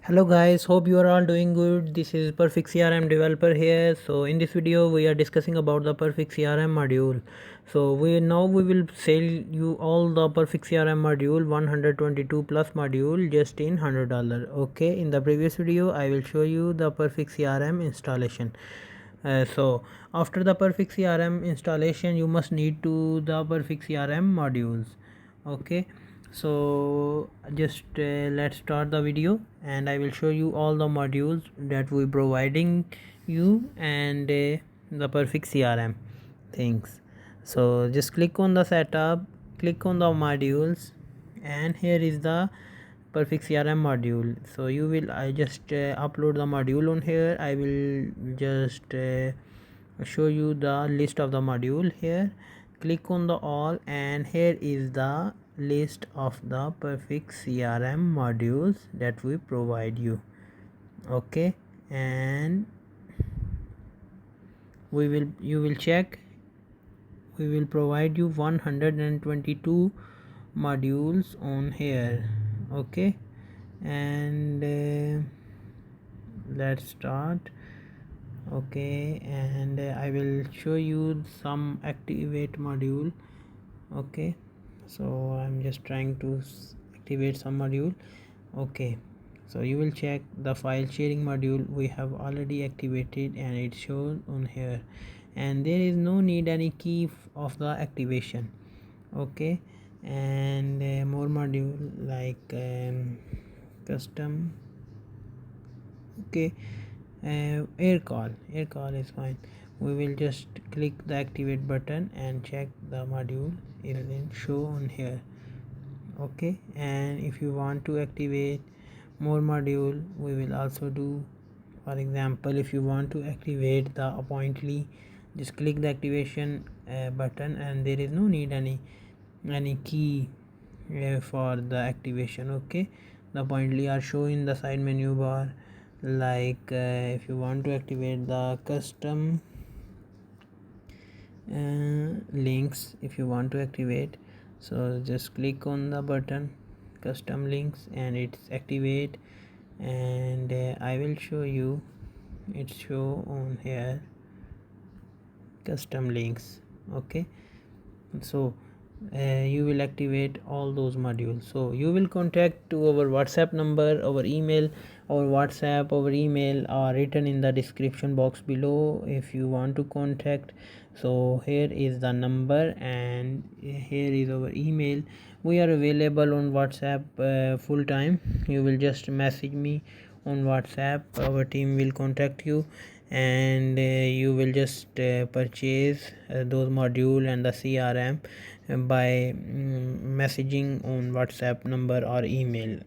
Hello guys, hope you are all doing good. This is Perfect CRM developer here. So in this video we are discussing about the Perfect CRM module. So we will sell you all the Perfect CRM module 122 plus module just in $100. Okay, in the previous video I will show you the Perfect CRM installation. So after the Perfect CRM installation you must need to the Perfect CRM modules. Okay, so just let's start the video and I will show you all the modules that we providing you and the Perfect CRM things. So just click on the setup, click on the modules, and here is the Perfect CRM module. So I just upload the module on here. I will just show you the list of the module here. Click on the all, and here is the list of the Perfect CRM modules that we provide you. Okay, and you will check, we will provide you 122 modules on here. Okay, and let's start. Okay, and I will show you some activate module. Okay, so I'm just trying to activate some module. Okay, so you will check the file sharing module we have already activated and it shows on here, and there is no need any key of the activation. Okay, and more module like custom. Okay, air call is fine. We will just click the activate button and check the module, it will show on here. Okay, and if you want to activate more module we will also do. For example, if you want to activate the appointly, just click the activation button, and there is no need any key for the activation. Okay, the appointly are shown in the side menu bar. Like if you want to activate the custom links, if you want to activate, so just click on the button custom links and it's activate, and I will show you, it show on here custom links. Okay, so you will activate all those modules. So you will contact to our WhatsApp number, our email, our WhatsApp, our email are written in the description box below if you want to contact. So here is the number and here is our email. We are available on WhatsApp full time. You will just message me on WhatsApp, our team will contact you, and you will just purchase those module and the CRM by messaging on WhatsApp number or email.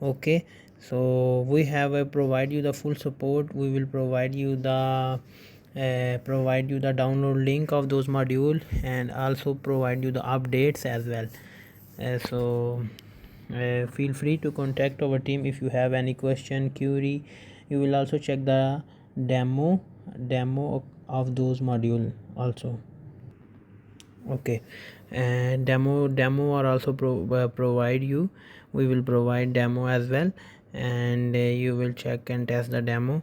Okay, so we have provide you the full support. We will provide you the download link of those module and also provide you the updates as well. Feel free to contact our team if you have any question, query. You will also check the demo of those module also. Okay, and demo are also provide you. We will provide demo as well, and you will check and test the demo.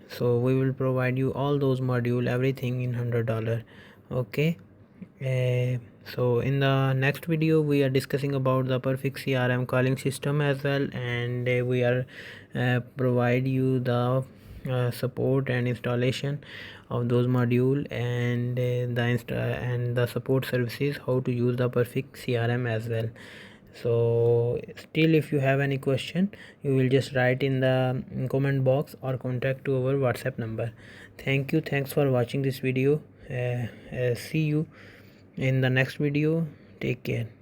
So we will provide you all those module, everything in $100. Okay, so in the next video we are discussing about the Perfect CRM calling system as well, and we are provide you the support and installation of those module, and the support services how to use the Perfect CRM as well. So still if you have any question you will just write in the comment box or contact to our WhatsApp number. Thank you, thanks for watching this video. See you in the next video. Take care.